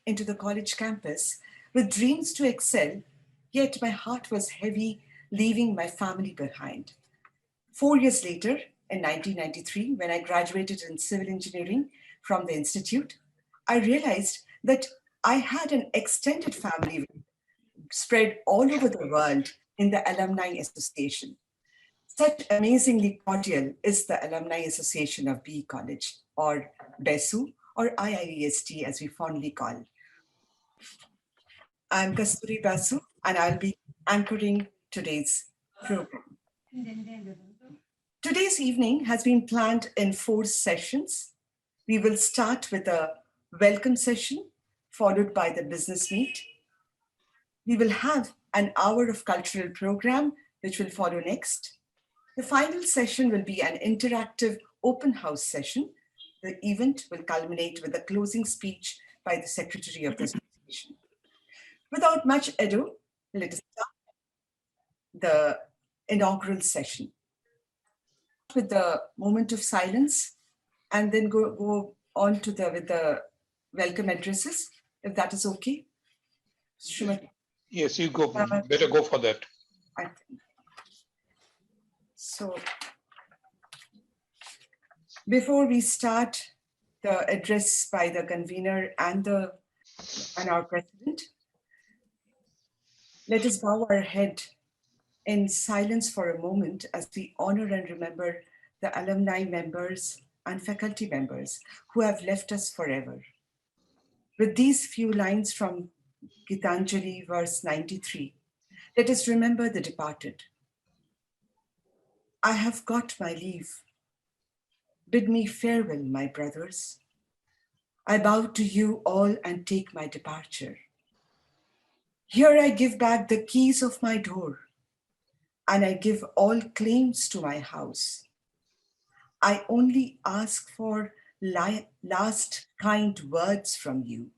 into the college campus with dreams to excel, yet my heart was heavy, leaving my family behind. 4 years later, in 1993, when I graduated in civil engineering from the institute, I realized that I had an extended family spread all over the world in the Alumni Association. Such amazingly cordial is the Alumni Association of BE College, or BESU, or IIEST as we fondly call. I'm Kasturi Basu, and I'll be anchoring today's program. Today's evening has been planned in 4 sessions. We will start with a welcome session, followed by the business meet. We will have an hour of cultural program, which will follow next. The final session will be an interactive open house session. The event will culminate with a closing speech by the Secretary of the Association. Without much ado, let us start the inaugural session with the moment of silence, and then go on with the welcome addresses, if that is okay. Srimati. Yes, you go. Better go for that. I think. So, before we start the address by the convener and our president, let us bow our head in silence for a moment as we honor and remember the alumni members and faculty members who have left us forever. With these few lines from Gitanjali, verse 93, let us remember the departed. I have got my leave. Bid me farewell, my brothers. I bow to you all and take my departure. Here I give back the keys of my door, and I give all claims to my house. I only ask for last kind words from you.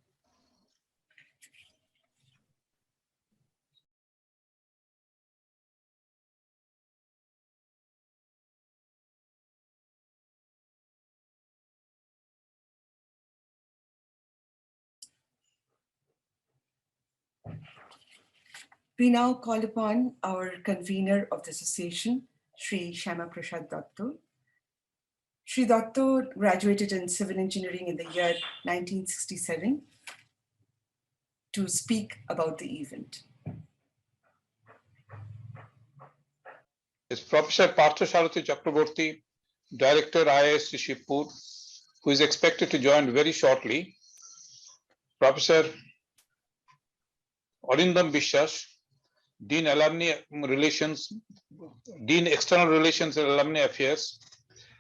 We now call upon our convener of the association, Shri Shama Prasad Datto. Shri Datto graduated in civil engineering in the year 1967 to speak about the event. Is Professor Parthasarathi Chakraborty, Director IIEST Shibpur, who is expected to join very shortly. Professor Arindam Bishwas, Dean Alumni Relations, Dean External Relations and Alumni Affairs,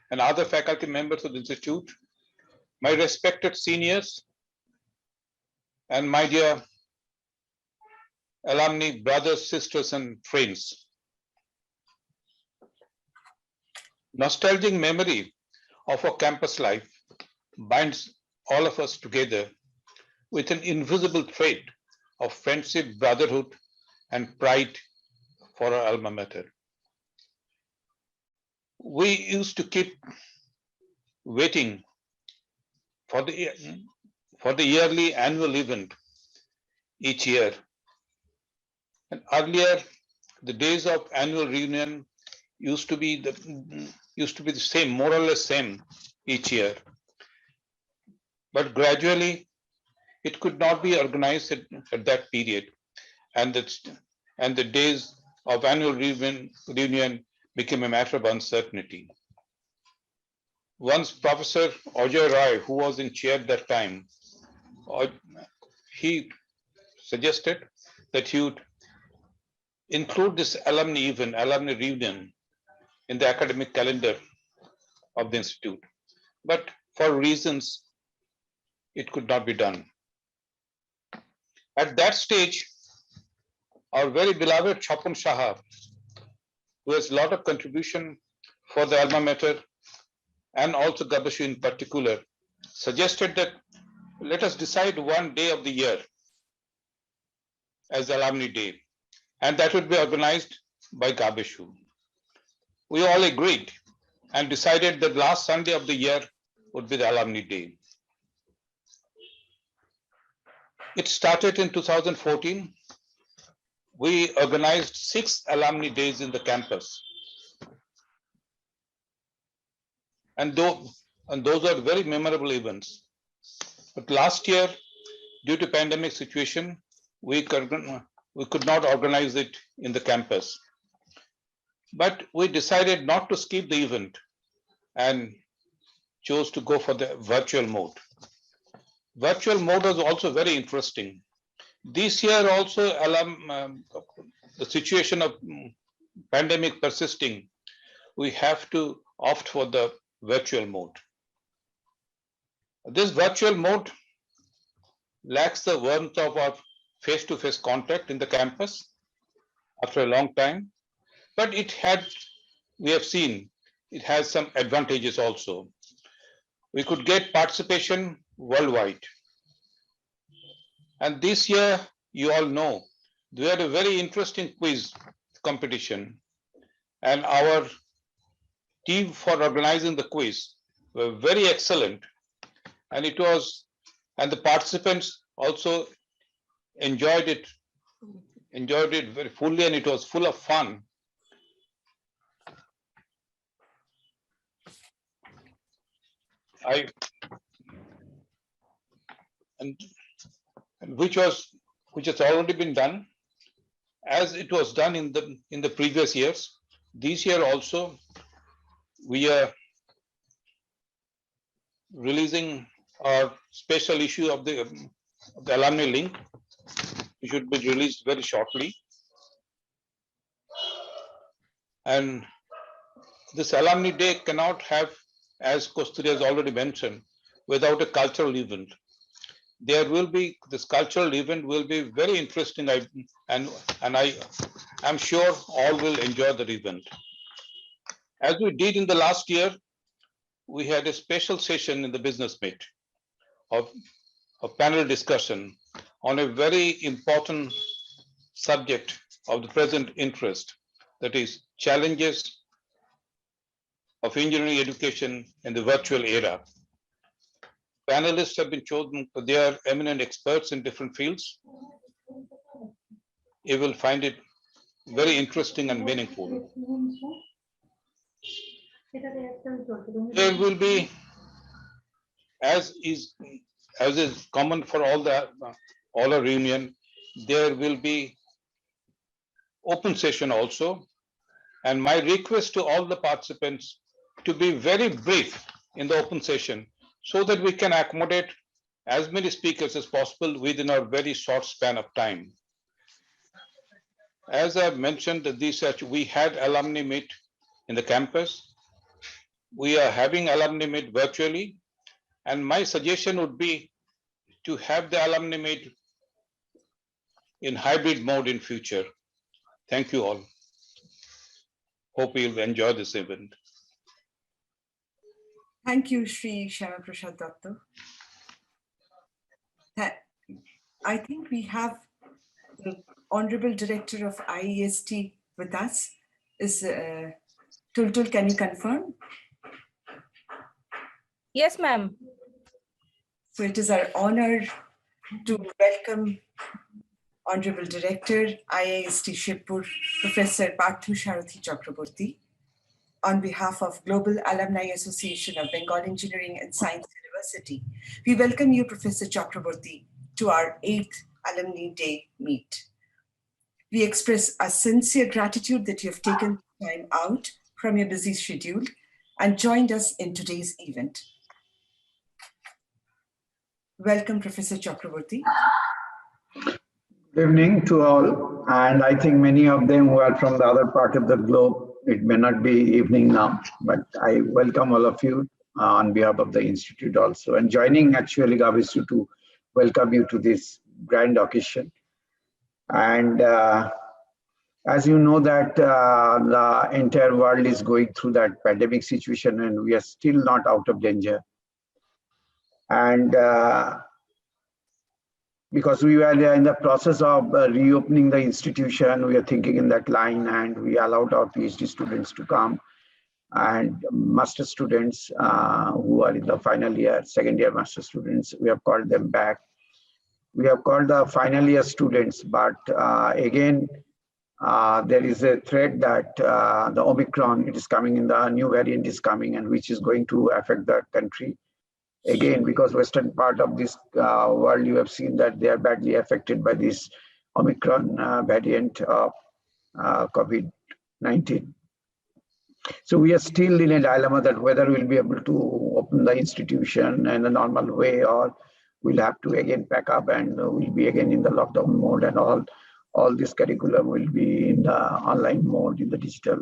and other faculty members of the Institute, my respected seniors, and my dear alumni brothers, sisters, and friends. Nostalgic memory of our campus life binds all of us together with an invisible thread of friendship, brotherhood, and pride for our alma mater. We used to keep waiting for the yearly annual event each year. And earlier, the days of annual reunion used to be the same, more or less same each year. But gradually, it could not be organized at that period, and the days of annual reunion became a matter of uncertainty. Once Professor Ajay Rai, who was in chair at that time, he suggested that he would include this alumni reunion in the academic calendar of the institute. But for reasons, it could not be done. At that stage, our very beloved Chhapan Saha, who has a lot of contribution for the alma mater and also GAABESU in particular, suggested that let us decide one day of the year as the Alumni Day, and that would be organized by GAABESU. We all agreed and decided that last Sunday of the year would be the Alumni Day. It started in 2014. We organized 6 alumni days in the campus. And those are very memorable events. But last year, due to pandemic situation, we could not organize it in the campus. But we decided not to skip the event and chose to go for the virtual mode. Virtual mode was also very interesting. This year also, the situation of pandemic persisting, we have to opt for the virtual mode. This virtual mode lacks the warmth of our face-to-face contact in the campus after a long time, but we have seen, it has some advantages also. We could get participation worldwide. And this year, you all know, we had a very interesting quiz competition, and our team for organizing the quiz were very excellent, and the participants also enjoyed it very fully, and it was full of fun. Which has already been done, as it was done in the previous years. This year also, we are releasing our special issue of the alumni link. It should be released very shortly. And this alumni day cannot have, as Kosturi has already mentioned, without a cultural event. This cultural event will be very interesting, and I am sure all will enjoy the event. As we did in the last year, we had a special session in the business meet of panel discussion on a very important subject of the present interest, that is challenges of engineering education in the virtual era. Panelists have been chosen, they are eminent experts in different fields. You will find it very interesting and meaningful. There will be, as is common for all our reunion, there will be open session also. And my request to all the participants to be very brief in the open session, so that we can accommodate as many speakers as possible within our very short span of time. As I mentioned, we had alumni meet in the campus. We are having alumni meet virtually, and my suggestion would be to have the alumni meet in hybrid mode in future. Thank you all. Hope you'll enjoy this event. Thank you, Shri Shyama Prasad Datta. I think we have the Honorable Director of IIEST with us. Is Tultul, can you confirm? Yes, ma'am. So it is our honor to welcome Honorable Director, IIEST Shibpur, Professor Parthu Sharathi Chakraborty. On behalf of Global Alumni Association of Bengal Engineering and Science University, we welcome you, Professor Chakraborty, to our 8th Alumni Day meet. We express a sincere gratitude that you have taken time out from your busy schedule and joined us in today's event. Welcome, Professor Chakraborty. Good evening to all, and I think many of them who are from the other part of the globe, it may not be evening now, but I welcome all of you on behalf of the Institute also, and joining actually GAABESU to welcome you to this grand occasion. And as you know that the entire world is going through that pandemic situation, and we are still not out of danger. And because we were in the process of reopening the institution, we are thinking in that line, and we allowed our PhD students to come, and master students who are in the final year, second year master students, we have called them back. we have called the final year students, but again, there is a threat that the Omicron, it is coming in, the new variant is coming, and which is going to affect the country. Again, because western part of this world, you have seen that they are badly affected by this Omicron variant of COVID-19. So we are still in a dilemma that whether we'll be able to open the institution in a normal way, or we'll have to again pack up and we'll be again in the lockdown mode, and all this curriculum will be in the online mode, in the digital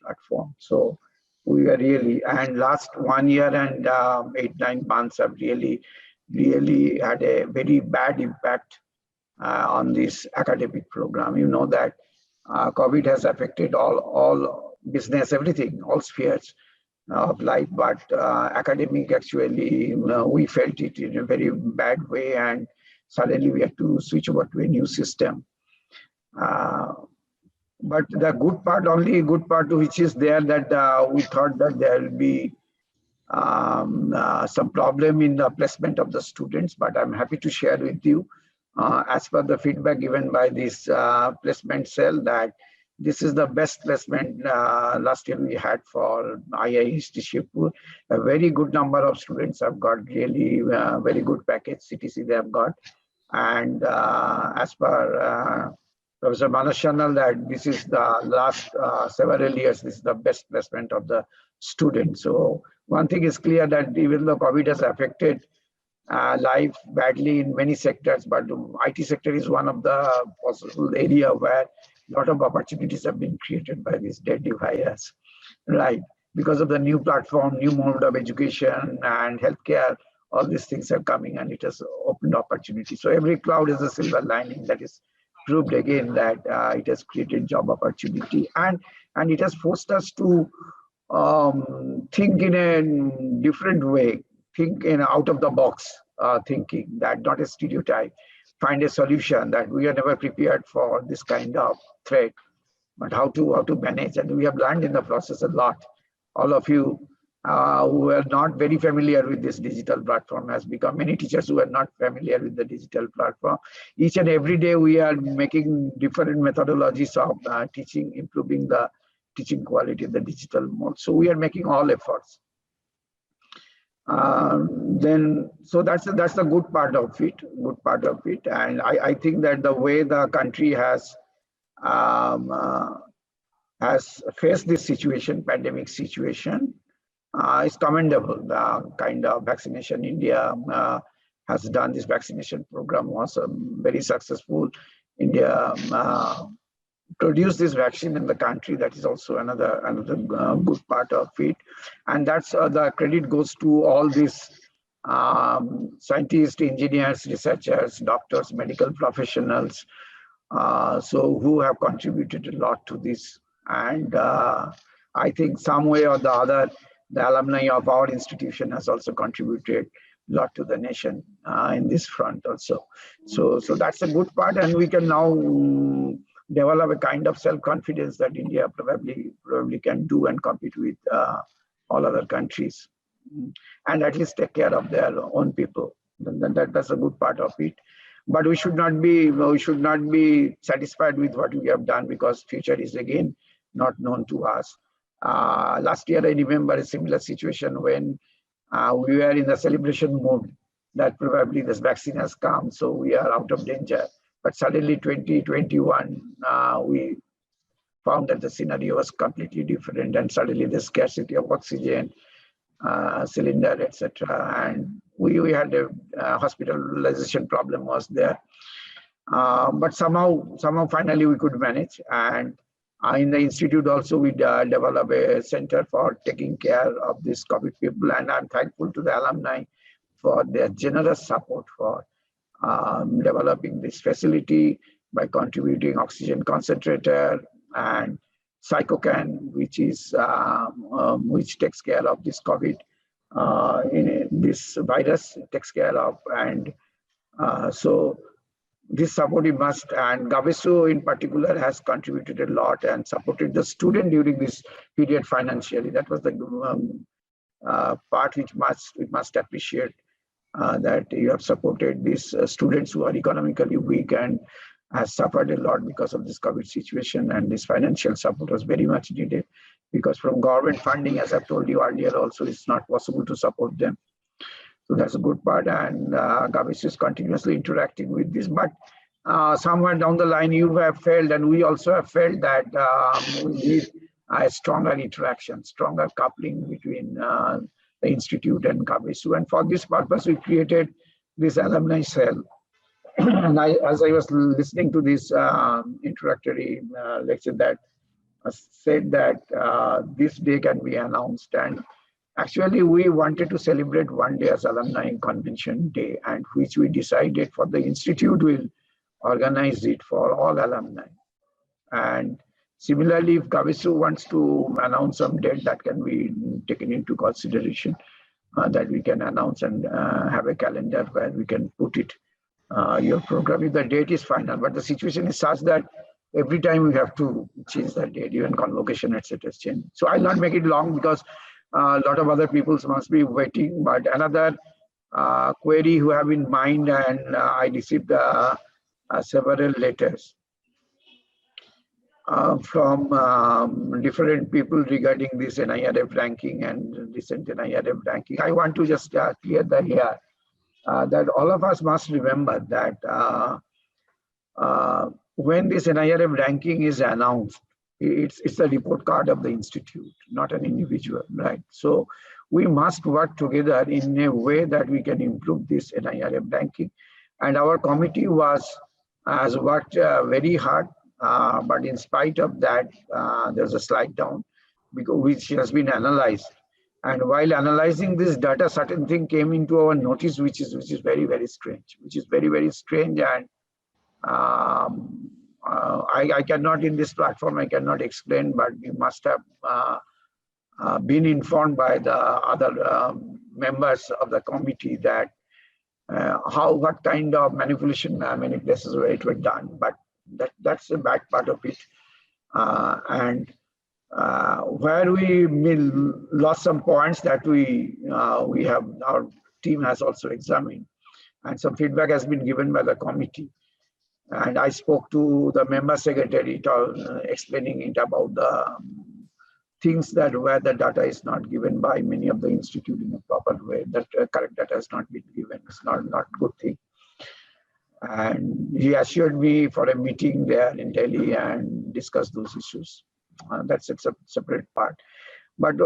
platform. So we are really, and last 1 year and 8-9 months have really had a very bad impact on this academic program. You know that COVID has affected all business, everything, all spheres of life, but academic, actually, we felt it in a very bad way, and suddenly we had to switch over to a new system. But the good part, only good part which is there, that we thought that there will be some problem in the placement of the students, but I'm happy to share with you, as per the feedback given by this placement cell, that this is the best placement last year we had for IIEST Shibpur. A very good number of students have got really very good package CTC they have got. And as per Professor Manas Chanal, that this is the last several years, this is the best placement of the students. So one thing is clear, that even though COVID has affected life badly in many sectors, but IT sector is one of the possible area where a lot of opportunities have been created by this deadly virus, right? Because of the new platform, new mode of education and healthcare, all these things are coming, and it has opened opportunities. So every cloud is a silver lining. That is proved again that it has created job opportunity, and it has forced us to think in a different way, think in out of the box thinking, that not a stereotype, find a solution, that we are never prepared for this kind of threat, but how to manage. And we have learned in the process a lot. All of you who are not very familiar with this digital platform has become many teachers who are not familiar with the digital platform. Each and every day we are making different methodologies of teaching, improving the teaching quality in the digital mode. So we are making all efforts. So that's the good part of it, and I think that the way the country has faced this situation, pandemic situation, is commendable. The kind of vaccination India has done, this vaccination program was very successful. India produce this vaccine in the country. That is also another good part of it, and that's the credit goes to all these scientists, engineers, researchers, doctors, medical professionals, so who have contributed a lot to this. And I think some way or the other, the alumni of our institution has also contributed a lot to the nation in this front also. So that's a good part, and we can now develop a kind of self-confidence that India probably can do and compete with all other countries, and at least take care of their own people. That's a good part of it. But we should not be satisfied with what we have done, because future is again not known to us. Last year I remember a similar situation when we were in the celebration mode that probably this vaccine has come, so we are out of danger. But suddenly 2021, we found that the scenario was completely different, and suddenly the scarcity of oxygen, cylinder, etc. And we had a hospitalization problem was there. But somehow finally we could manage. And in the institute also we developed a center for taking care of these COVID people. And I'm thankful to the alumni for their generous support for developing this facility by contributing oxygen concentrator and Psychocan, which is which takes care of this COVID, in this virus takes care of. And so this support we must, and GAABESU in particular has contributed a lot and supported the student during this period financially. That was the part which we must appreciate. that you have supported these students who are economically weak and has suffered a lot because of this COVID situation, and this financial support was very much needed because from government funding, as I've told you earlier also, it's not possible to support them. So that's a good part, and GAABESU is continuously interacting with this. But somewhere down the line, you have felt, and we also have felt that we need a stronger interaction, stronger coupling between the institute and GAABESU. And for this purpose, we created this alumni cell. And as I was listening to this introductory lecture, that said that this day can be announced, and actually, we wanted to celebrate one day as Alumni Convention Day, and which we decided for the institute will organize it for all alumni. And similarly, if GAABESU wants to announce some date, that can be taken into consideration, that we can announce and have a calendar where we can put it, your program, if the date is final. But the situation is such that every time we have to change the date, even convocation, etc. change. So I'll not make it long because a lot of other people must be waiting. But another query who have in mind, and I received several letters from different people regarding this NIRF ranking and recent NIRF ranking. I want to just clear that here, that all of us must remember that when this NIRF ranking is announced, it's a report card of the institute, not an individual, right? So we must work together in a way that we can improve this NIRF ranking. And our committee has worked very hard, but in spite of that, there's a slight down, which has been analyzed. And while analyzing this data, certain thing came into our notice, which is very, very strange, and I cannot, in this platform, I cannot explain, but you must have been informed by the other members of the committee that what kind of manipulation many places where it was done. But that's the bad part of it. And where we lost some points that we have, our team has also examined, and some feedback has been given by the committee. And I spoke to the member secretary, explaining it about the things that where the data is not given by many of the institute in a proper way, that correct data has not been given. It's not good thing. And he assured me for a meeting there in Delhi and discuss those issues. That's a separate part. But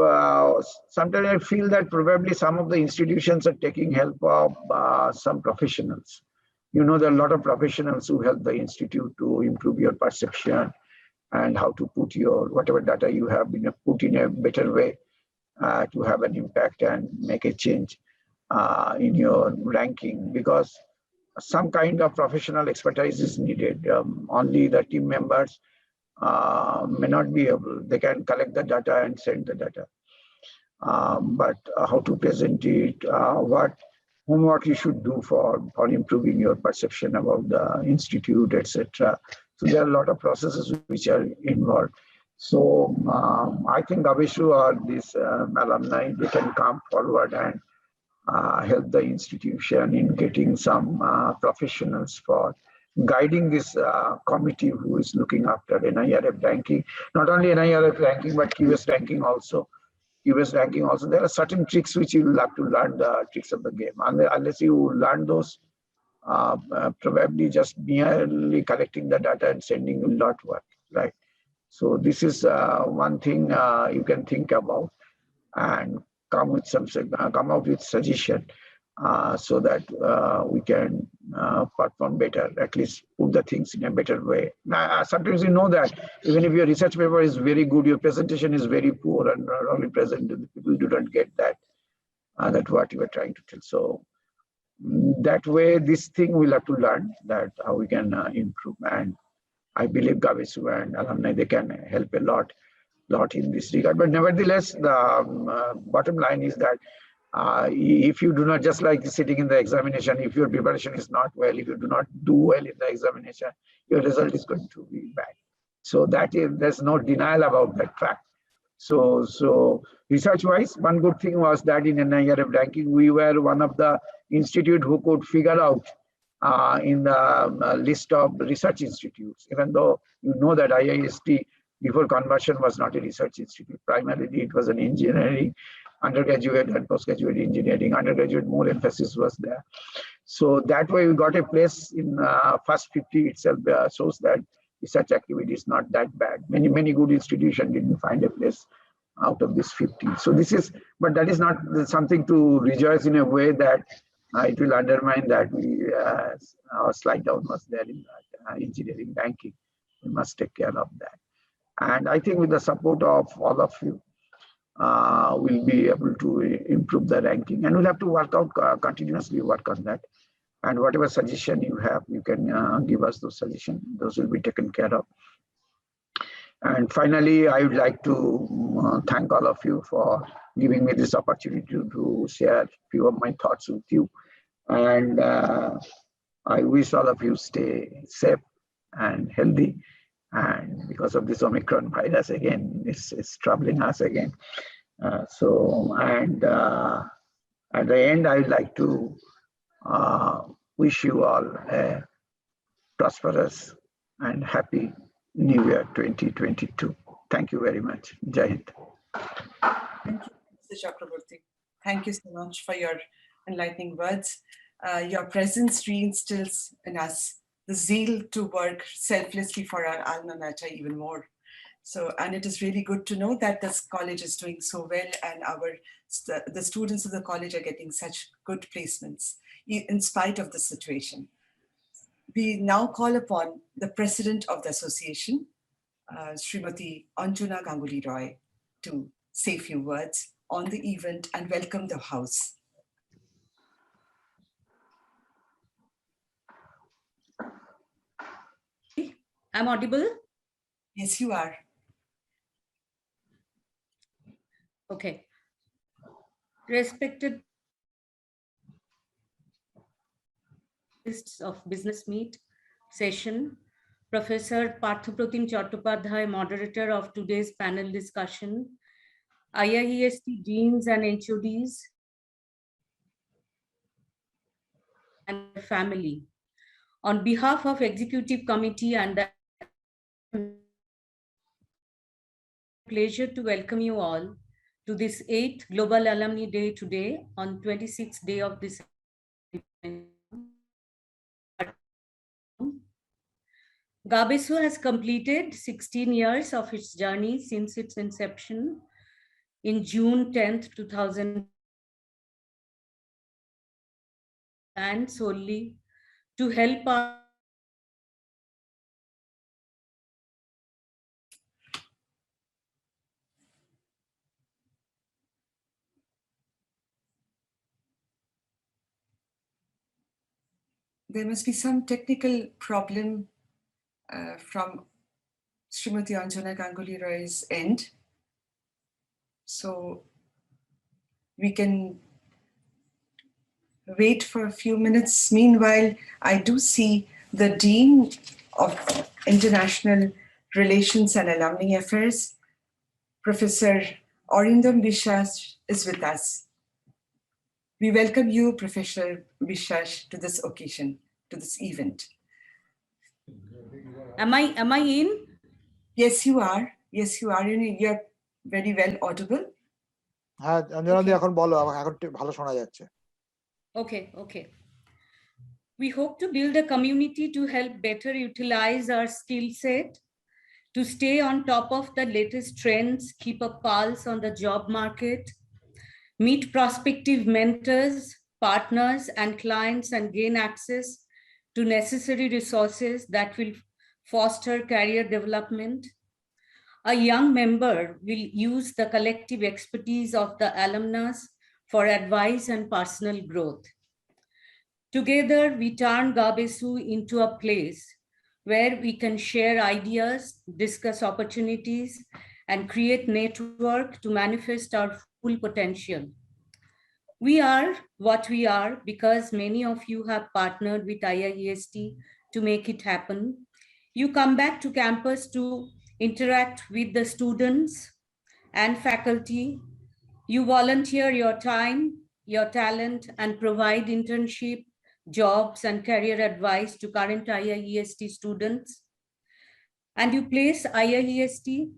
sometimes I feel that probably some of the institutions are taking help of some professionals. You know, there are a lot of professionals who help the institute to improve your perception and how to put your whatever data you have been put in a better way to have an impact and make a change in your ranking, because some kind of professional expertise is needed. Only the team members may not be able, they can collect the data and send the data. But how to present it, what homework you should do for improving your perception about the institute, etc. So there are a lot of processes which are involved. So I think GAABESU or this alumni, they can come forward and help the institution in getting some professionals for guiding this committee who is looking after NIRF ranking. Not only NIRF ranking, but QS ranking also. There are certain tricks which you will have to learn, the tricks of the game. Unless you learn those, probably just merely collecting the data and sending will not work, right? So this is one thing you can think about and come out with suggestion so that we can perform better, at least put the things in a better way. Sometimes you know that even if your research paper is very good, your presentation is very poor and not only present, people do not get that, that what you are trying to tell. So that way, this thing we'll have to learn that how we can improve. And I believe GAABESU and alumni, they can help a lot in this regard. But nevertheless, the bottom line is that if you do not, just like sitting in the examination, if your preparation is not well, if you do not do well in the examination, your result is going to be bad. So there's no denial about that fact. So research-wise, one good thing was that in NIRF ranking, we were one of the institute who could figure out in the list of research institutes, even though you know that IIST before conversion was not a research institute. Primarily, it was an engineering, undergraduate and postgraduate engineering. Undergraduate, more emphasis was there. So that way we got a place in first 50 itself shows that research activity is not that bad. Many good institutions didn't find a place out of this 50. So this is, but that is not something to rejoice in a way that it will undermine that we our slide down was there in that, engineering banking. We must take care of that. And I think with the support of all of you, we'll be able to improve the ranking, and we'll have to work out continuously work on that. And whatever suggestion you have, you can give us those suggestions. Those will be taken care of. And finally, I would like to thank all of you for giving me this opportunity to share a few of my thoughts with you. And I wish all of you stay safe and healthy. And because of this Omicron virus again, it's troubling us again. At the end, I would like to wish you all a prosperous and happy New Year 2022. Thank you very much. Jai Hind. Thank you, Mr. Chakraborty. Thank you so much for your enlightening words. Your presence reinstills in us the zeal to work selflessly for our alma mater even more. So, and it is really good to know that this college is doing so well, and the students of the college are getting such good placements in spite of the situation. We now call upon the president of the association, Srimati Anjuna Ganguly Roy, to say a few words on the event and welcome the house. I'm audible? Yes, you are. Okay. Respected of business meet session, Professor Parthopratim Chattopadhyay, moderator of today's panel discussion, IIEST deans and HODs, and family. On behalf of Executive Committee and the pleasure to welcome you all to this 8th Global Alumni Day today on 26th day of this. GAABESU has completed 16 years of its journey since its inception in June 10th, 2000, and solely to help our There must be some technical problem from Srimati Anjuna Ganguly Roy's end. So we can wait for a few minutes. Meanwhile, I do see the Dean of International Relations and Alumni Affairs, Professor Arindam Biswas, is with us. We welcome you, Professor Biswas, to this occasion, to this event. Am I in? Yes, you are. Yes, you are. You're very well audible. Okay. We hope to build a community to help better utilize our skill set, to stay on top of the latest trends, keep a pulse on the job market, meet prospective mentors, partners, and clients, and gain access to necessary resources that will foster career development. A young member will use the collective expertise of the alumnus for advice and personal growth. Together, we turn GAABESU into a place where we can share ideas, discuss opportunities, and create network to manifest our full potential. We are what we are because many of you have partnered with IIEST to make it happen. You come back to campus to interact with the students and faculty. You volunteer your time your talent, and provide internship, jobs, and career advice to current IIEST students. And you place IIEST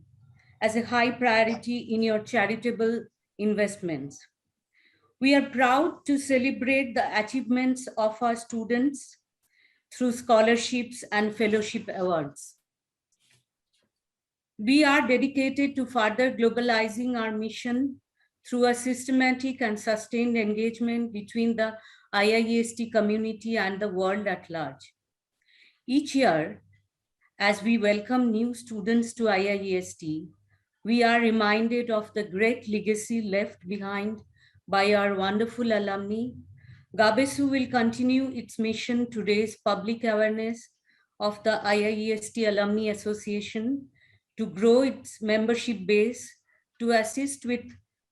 as a high priority in your charitable investments. We are proud to celebrate the achievements of our students through scholarships and fellowship awards. We are dedicated to further globalizing our mission through a systematic and sustained engagement between the IIEST community and the world at large. Each year, as we welcome new students to IIEST, we are reminded of the great legacy left behind by our wonderful alumni. GAABESU will continue its mission to raise public awareness of the IIEST Alumni Association, to grow its membership base, to assist with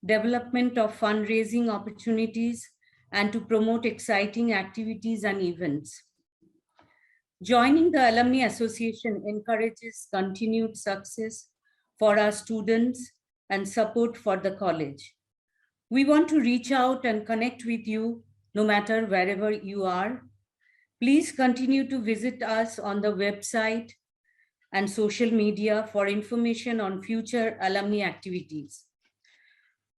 development of fundraising opportunities, and to promote exciting activities and events. Joining the Alumni Association encourages continued success for our students and support for the college. We want to reach out and connect with you no matter wherever you are. Please continue to visit us on the website and social media for information on future alumni activities.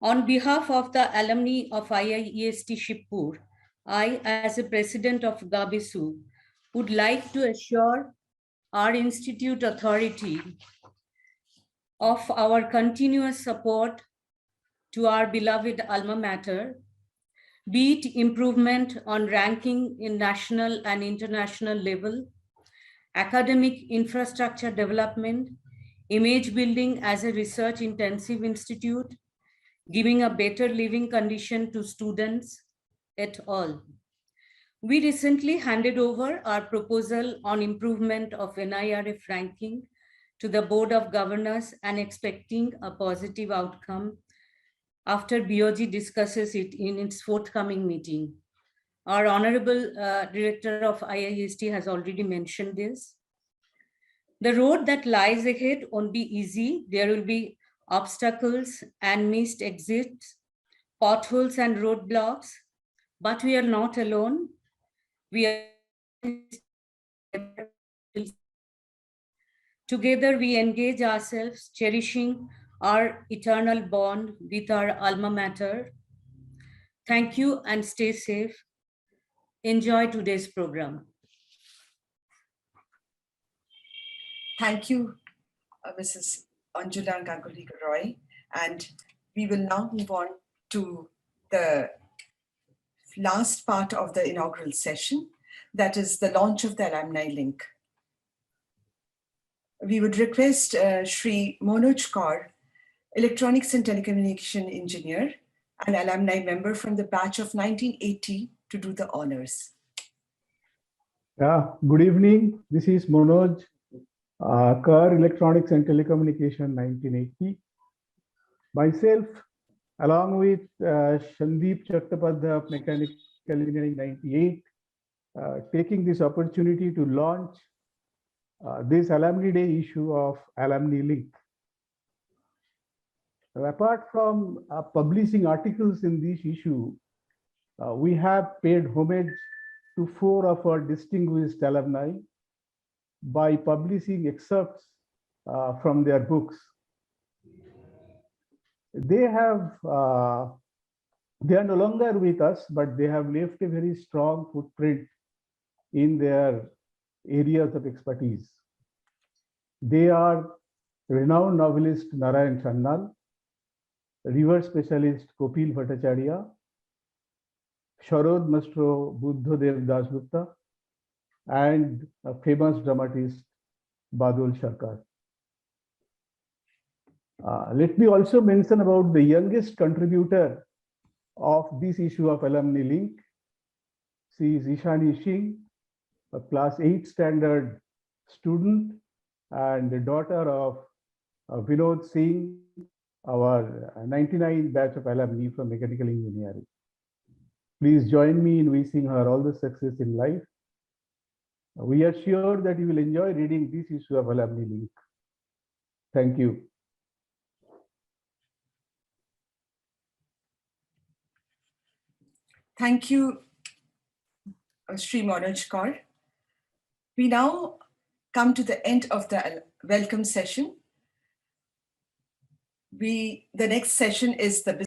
On behalf of the alumni of IIEST Shibpur, I, as a president of GAABESU, would like to assure our institute authority of our continuous support to our beloved alma mater, be it improvement on ranking in national and international level, academic infrastructure development, image building as a research-intensive institute, giving a better living condition to students, et al. We recently handed over our proposal on improvement of NIRF ranking to the Board of Governors and expecting a positive outcome after BOG discusses it in its forthcoming meeting. Our Honorable Director of IIEST has already mentioned this. The road that lies ahead won't be easy. There will be obstacles and missed exits, potholes and roadblocks, but we are not alone. Together we engage ourselves, cherishing our eternal bond with our alma mater. Thank you and stay safe. Enjoy today's program. Thank you, Mrs. Anjula Ganguly Roy. And we will now move on to the last part of the inaugural session, that is the launch of the alumni link. We would request Shri Manoj Kaur, Electronics and Telecommunication Engineer and alumni member from the batch of 1980, to do the honors. Yeah, good evening. This is Manoj Kaur, Electronics and Telecommunication 1980. Myself, along with Sandeep Chattopadhyay of Mechanical Engineering 98, taking this opportunity to launch this Alumni Day issue of Alumni Link. Apart from publishing articles in this issue, we have paid homage to 4 of our distinguished alumni by publishing excerpts from their books. They are no longer with us, but they have left a very strong footprint in their areas of expertise. They are renowned novelist Narayan Channal, river specialist Kopil Bhattacharya, Sharod Maestro Buddhadev Dasgupta, and a famous dramatist Badul Sarkar. Let me also mention about the youngest contributor of this issue of Alumni Link. She is Ishani Singh, a class 8 standard student and the daughter of Vinod Singh, our 99 batch of alumni from mechanical engineering. Please join me in wishing her all the success in life. We are sure that you will enjoy reading this issue of Alumni Link. Thank you. Thank you, Sri Manoj Kaur. We now come to the end of the welcome session. The next session is the